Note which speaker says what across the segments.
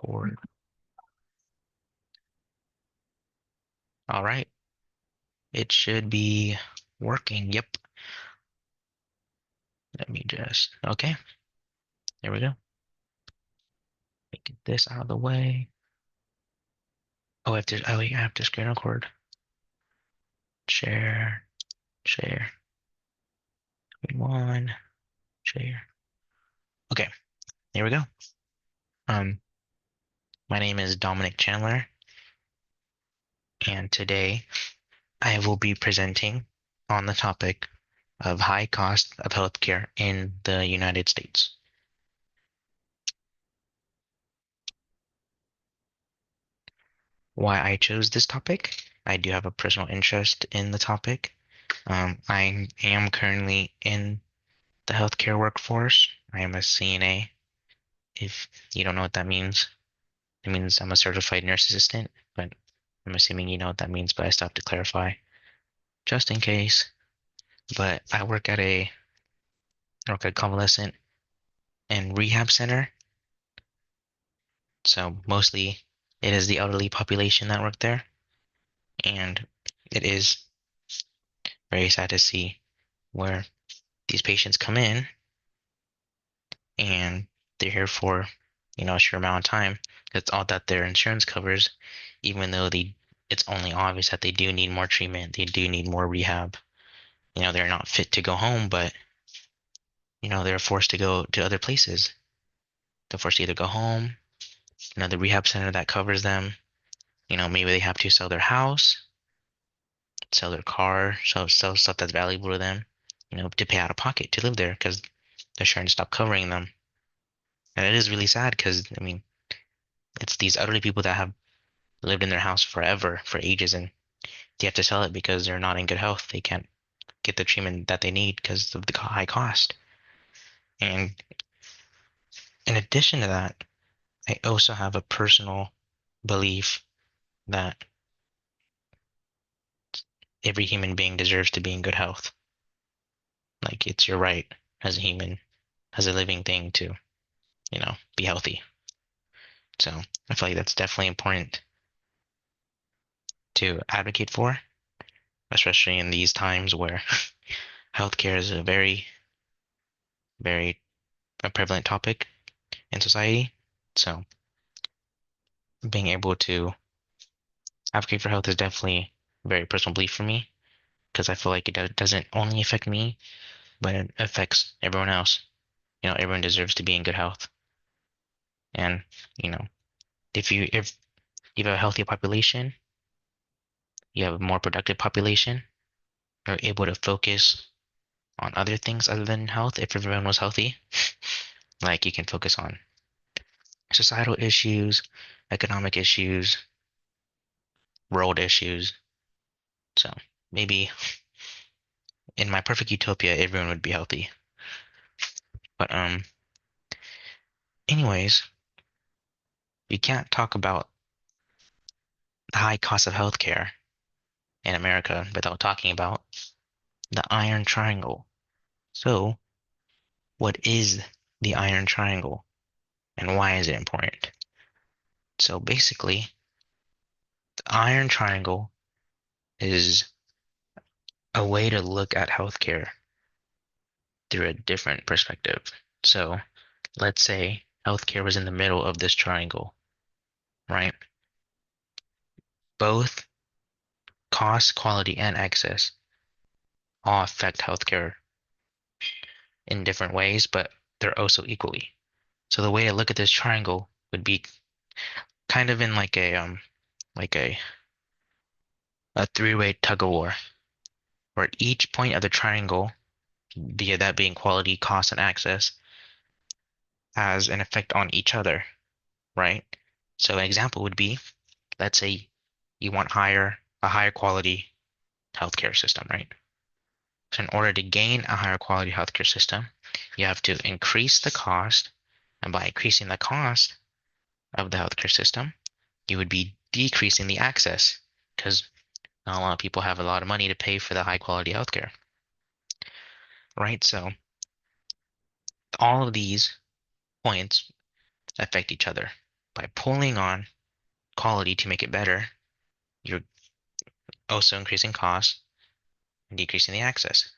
Speaker 1: Record. All right. It should be working. Yep. Let me just, okay. There we go. Get this out of the way. Oh, I have to screen record. Share, share. One, share. Okay. Here we go. Um, my name is Dominic Chandler, and today I will be presenting on the topic of high cost of healthcare in the United States. Why I chose this topic? I do have a personal interest in the topic. I am currently in the healthcare workforce. I am a CNA. If you don't know what that means, it means I'm a certified nurse assistant, but I'm assuming you know what that means, but I still have to clarify just in case. But I work at convalescent and rehab center. So mostly it is the elderly population that work there. And it is very sad to see where these patients come in and they're here for, a short amount of time. That's all that their insurance covers, even though it's only obvious that they do need more treatment, they do need more rehab. They're not fit to go home, but they're forced to go to other places. They're forced to either go home, the rehab center that covers them. Maybe they have to sell their house, sell their car, sell stuff that's valuable to them, to pay out of pocket to live there because the insurance stopped covering them. And it is really sad because, it's these elderly people that have lived in their house forever, for ages, and they have to sell it because they're not in good health. They can't get the treatment that they need because of the high cost. And in addition to that, I also have a personal belief that every human being deserves to be in good health. Like it's your right as a human, as a living thing to, be healthy. So I feel like that's definitely important to advocate for, especially in these times where healthcare is a very, very prevalent topic in society. So being able to advocate for health is definitely a very personal belief for me because I feel like it doesn't only affect me, but it affects everyone else. Everyone deserves to be in good health. And, you know, if you have a healthy population, you have a more productive population, you're able to focus on other things other than health if everyone was healthy. Like you can focus on societal issues, economic issues, world issues. So maybe in my perfect utopia, everyone would be healthy. But anyways, we can't talk about the high cost of healthcare in America without talking about the Iron Triangle. So, what is the Iron Triangle and why is it important? So basically, the Iron Triangle is a way to look at healthcare through a different perspective. So let's say healthcare was in the middle of this triangle, right? Both cost, quality, and access all affect healthcare in different ways, but they're also equally. So the way to look at this triangle would be kind of in like a three-way tug of war, where each point of the triangle, via that being quality, cost, and access, has an effect on each other, right? So an example would be, let's say you want a higher quality healthcare system, right? So in order to gain a higher quality healthcare system, you have to increase the cost, and by increasing the cost of the healthcare system, you would be decreasing the access because not a lot of people have a lot of money to pay for the high quality healthcare, right? So all of these points affect each other. by pulling on quality to make it better, you're also increasing costs and decreasing the access.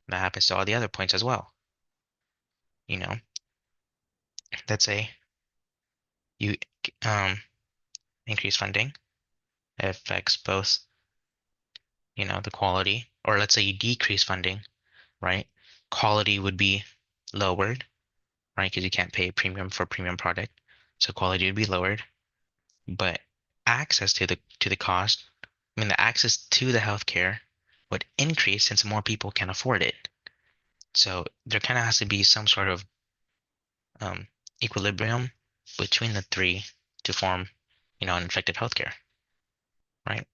Speaker 1: That happens to all the other points as well. You know, let's say you um, increase funding, it affects both, the quality, or let's say you decrease funding, right? Quality would be lowered, right? Because you can't pay a premium for a premium product, so quality would be lowered. But access to the cost, I mean, the access to the healthcare would increase since more people can afford it. So there kind of has to be some sort of um, equilibrium between the three to form, an effective healthcare, right?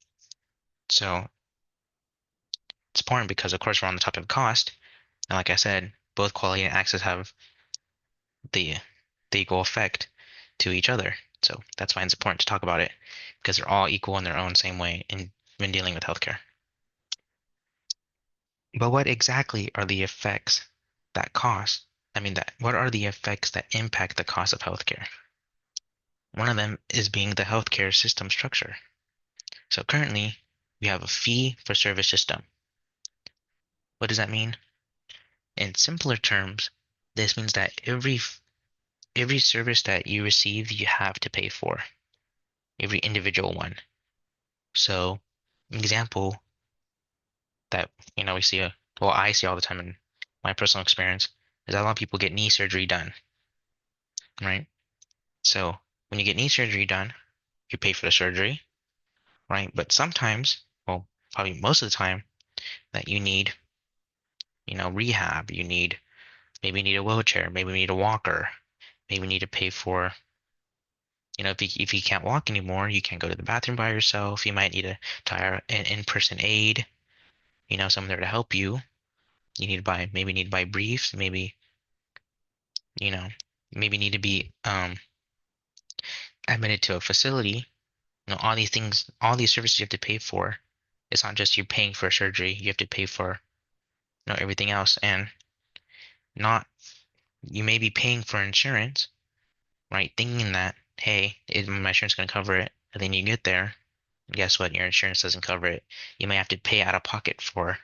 Speaker 1: So it's important because, of course, we're on the topic of cost, and like I said, both quality and access have the the equal effect to each other. So that's why it's important to talk about it because they're all equal in their own same way in when dealing with healthcare. But what exactly are the effects that cost? I mean, that what are the effects that impact the cost of healthcare? One of them is being the healthcare system structure. So currently, we have a fee for service system. What does that mean? In simpler terms, this means that every service that you receive, you have to pay for, every individual one. So, an example that we see well, I see all the time in my personal experience is that a lot of people get knee surgery done, right? So when you get knee surgery done, you pay for the surgery, right? But sometimes, well, probably most of the time, that you need, rehab. Maybe you need a wheelchair, maybe you need a walker, maybe you need to pay for, if you can't walk anymore, you can't go to the bathroom by yourself. You might need to hire an in-person aide, someone there to help you. Maybe need to buy briefs, you know, maybe need to be admitted to a facility. All these things, all these services you have to pay for. It's not just you paying for surgery. You have to pay for, everything else, and not you may be paying for insurance, right? Thinking that, hey, my insurance going to cover it, and then you get there, guess what? Your insurance doesn't cover it. You may have to pay out of pocket for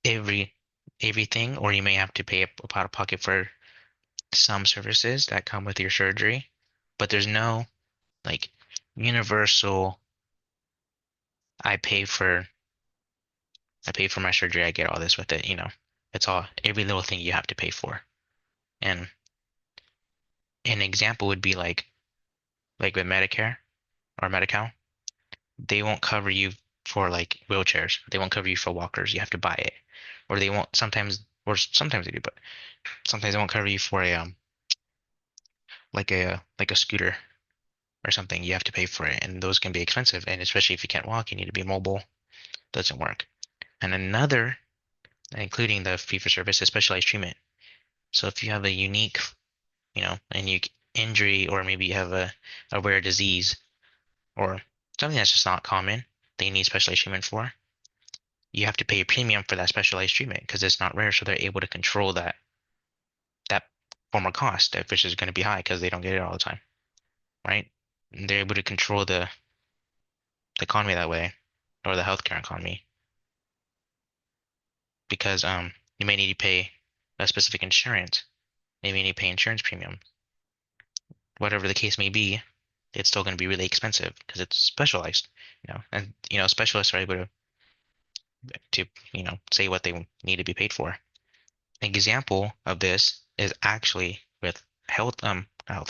Speaker 1: every everything, or you may have to pay out of pocket for some services that come with your surgery, but there's no like universal. I pay for I pay for my surgery. I get all this with it. It's all every little thing you have to pay for. And an example would be like with Medicare or Medi-Cal, they won't cover you for like wheelchairs. They won't cover you for walkers. You have to buy it. Or they won't sometimes they do, but sometimes they won't cover you for a like a scooter or something. You have to pay for it, and those can be expensive. And especially if you can't walk, you need to be mobile. Doesn't work. And another, including the fee for service, is specialized treatment. So if you have a unique, a unique injury, or maybe you have a rare disease, or something that's just not common, they need specialized treatment for, you have to pay a premium for that specialized treatment because it's not rare, so they're able to control that form of cost, which is going to be high because they don't get it all the time, right? And they're able to control the economy that way, or the healthcare economy, because you may need to pay a specific insurance, maybe you need to pay insurance premium, whatever the case may be, it's still going to be really expensive because it's specialized, and specialists are able to say what they need to be paid for. An example of this is actually with health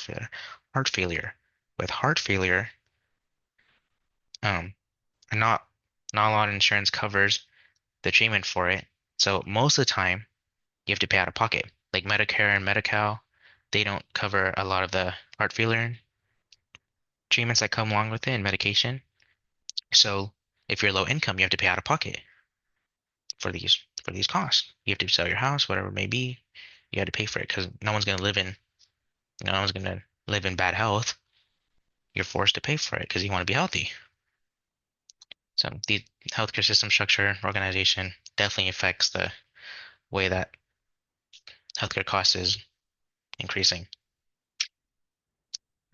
Speaker 1: failure, heart failure. With heart failure, um, not not a lot of insurance covers the treatment for it. So most of the time, you have to pay out of pocket. Like Medicare and Medi-Cal, they don't cover a lot of the heart failure treatments that come along with it and medication. So if you're low income, you have to pay out of pocket for these costs. You have to sell your house, whatever it may be. You have to pay for it because no one's gonna live in bad health. You're forced to pay for it because you want to be healthy. So the healthcare system structure organization definitely affects the way that healthcare cost is increasing.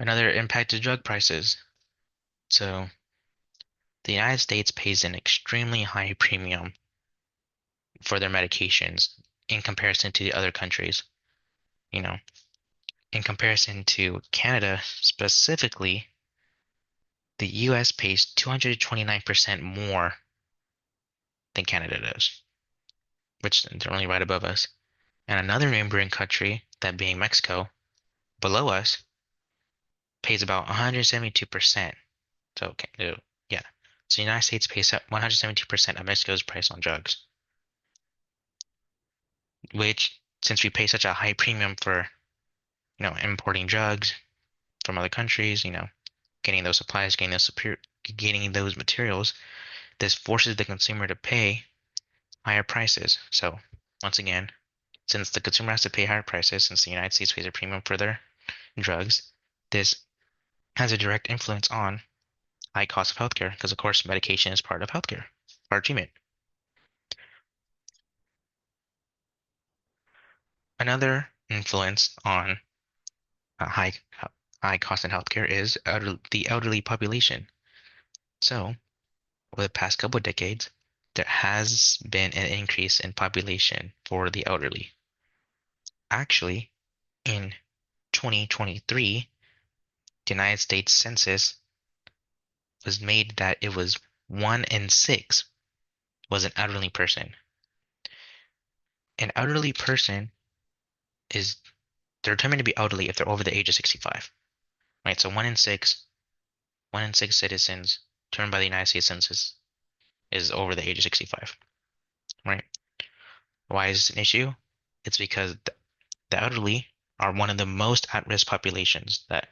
Speaker 1: Another impact is drug prices. So the United States pays an extremely high premium for their medications in comparison to the other countries. You know, in comparison to Canada specifically, the US pays 229% more than Canada does, which they're only right above us. And another neighboring country, that being Mexico, below us, pays about 172%. So, okay, yeah. So the United States pays 172% of Mexico's price on drugs, which, since we pay such a high premium for, importing drugs from other countries, getting those supplies, getting those materials, this forces the consumer to pay higher prices. So, once again, since the consumer has to pay higher prices, since the United States pays a premium for their drugs, this has a direct influence on high cost of healthcare because, of course, medication is part of healthcare, part of treatment. Another influence on high cost in healthcare is the elderly population. So, over the past couple of decades, there has been an increase in population for the elderly. Actually, in 2023, the United States Census was made that it was 1 in 6 was an elderly person. An elderly person is they're determined to be elderly if they're over the age of 65, right? So 1 in 6 citizens determined by the United States Census is over the age of 65, right? Why is this an issue? It's because the elderly are one of the most at-risk populations that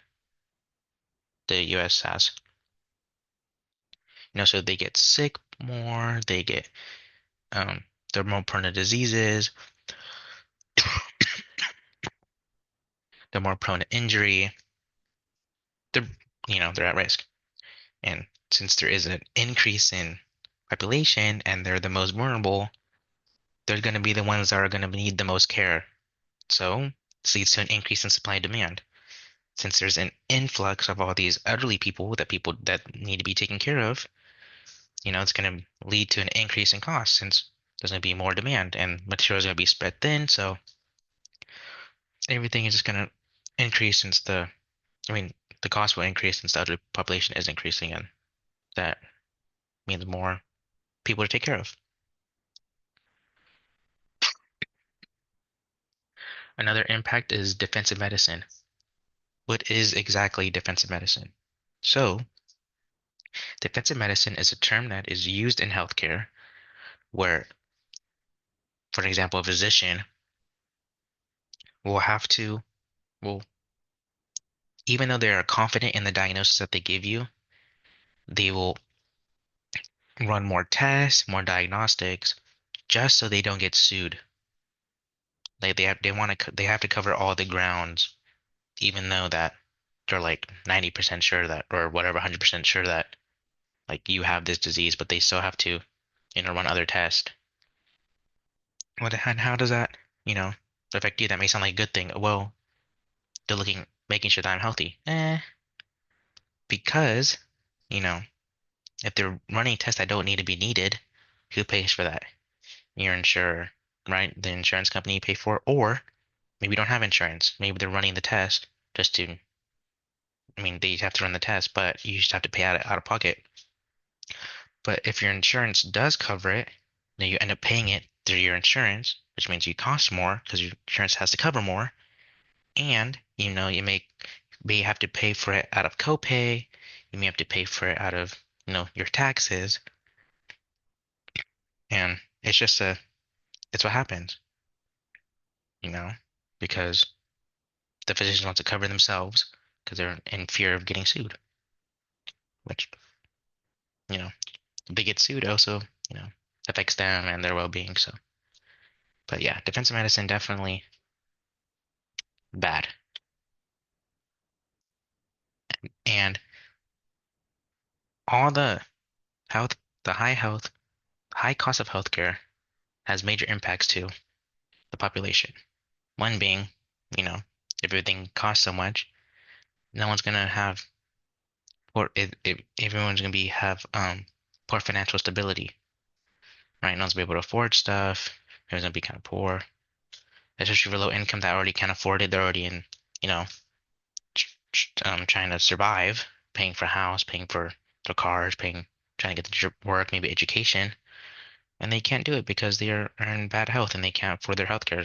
Speaker 1: the U.S. has. So they get sick more, um, they're more prone to diseases, they're more prone to injury, they're, they're at risk. And since there is an increase in population and they're the most vulnerable, they're going to be the ones that are going to need the most care. So this leads to an increase in supply and demand. Since there's an influx of all these elderly people that need to be taken care of, it's going to lead to an increase in cost since there's going to be more demand and materials are going to be spread thin. So everything is just going to increase since I mean, the cost will increase since the elderly population is increasing, and that means more people to take care of. Another impact is defensive medicine. What is exactly defensive medicine? So, defensive medicine is a term that is used in healthcare where, for example, a physician will have to, will, even though they are confident in the diagnosis that they give you, they will run more tests, more diagnostics, just so they don't get sued. Like they have to cover all the grounds, even though that they're like 90% sure that, or whatever, 100% sure that like you have this disease, but they still have to, run other tests. And how does that, affect you? That may sound like a good thing. Well, making sure that I'm healthy. Because, you know, if they're running tests that don't need to be needed, who pays for that? Your insurer, right? The insurance company you pay for, or maybe you don't have insurance. Maybe they're running the test just to, they have to run the test, but you just have to pay out of pocket. But if your insurance does cover it, then you end up paying it through your insurance, which means you cost more because your insurance has to cover more. And, may have to pay for it out of copay. You may have to pay for it out of, your taxes. And it's what happens, you know, because the physicians want to cover themselves because they're in fear of getting sued, which, you know, if they get sued also, you know, affects them and their well-being. So, but yeah, defensive medicine definitely bad. And all health, the high cost of healthcare has major impacts to the population. One being, you know, if everything costs so much, No one's gonna have poor everyone's gonna be have poor financial stability, right? No one's gonna be able to afford stuff. Everyone's gonna be kind of poor, especially for low income that already can't afford it. They're already in, you know, trying to survive, paying for a house, paying for their cars, trying to get to work, maybe education, and they can't do it because are in bad health and they can't afford their health care.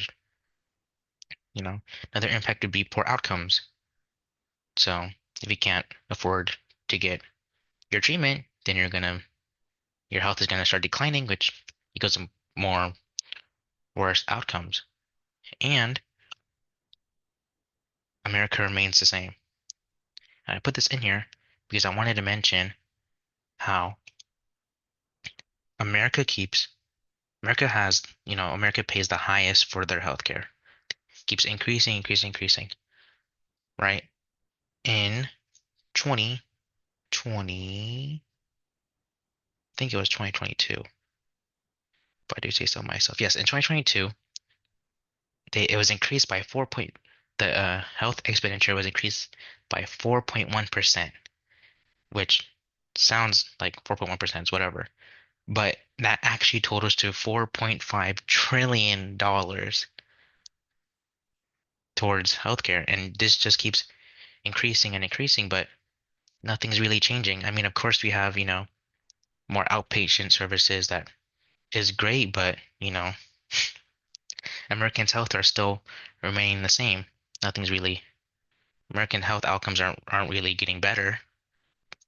Speaker 1: You know, another impact would be poor outcomes. So if you can't afford to get your treatment, then your health is gonna start declining, which equals to more worse outcomes. And America remains the same. I put this in here because I wanted to mention how America keeps America has, America pays the highest for their healthcare. Keeps increasing, increasing, increasing, right? In 2020, I think it was 2022, if I do say so myself. Yes, in 2022, it was increased by 4 point, the health expenditure was increased by 4.1%, which sounds like 4.1% is whatever, but that actually totals to $4.5 trillion towards healthcare. And this just keeps increasing and increasing, but nothing's really changing. I mean, of course, we have, more outpatient services that is great, but, Americans' health are still remaining the same. Nothing's really, American health outcomes aren't really getting better.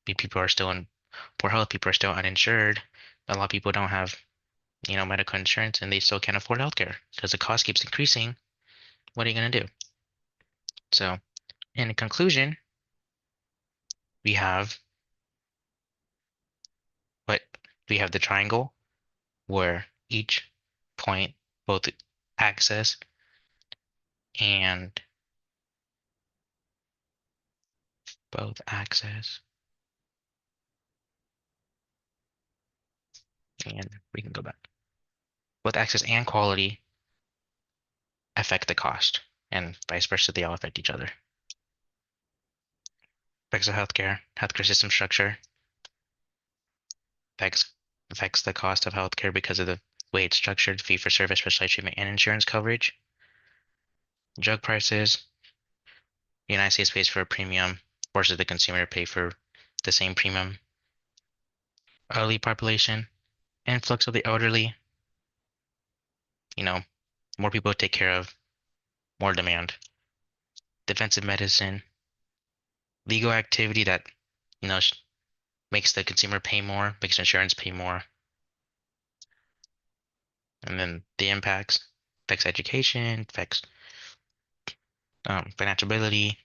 Speaker 1: People are still in poor health, people are still uninsured. A lot of people don't have, medical insurance and they still can't afford healthcare because the cost keeps increasing. What are you going to do? So, in conclusion, we have what we have the triangle where each point, both access and both access and we can go back. Both access and quality affect the cost, and vice versa, they all affect each other. Affects the healthcare system structure, affects affects the cost of healthcare because of the way it's structured, fee for service, specialized treatment, and insurance coverage. Drug prices, the United States pays for a premium, forces the consumer to pay for the same premium. Elderly population, influx of the elderly, you know, more people to take care of, more demand. Defensive medicine, legal activity that, you know, makes the consumer pay more, makes insurance pay more. And then the impacts affects education, affects financial ability,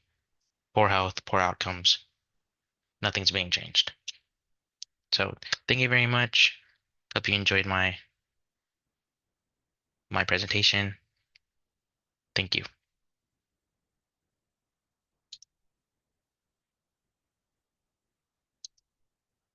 Speaker 1: poor health, poor outcomes. Nothing's being changed. So thank you very much. Hope you enjoyed my presentation. Thank you.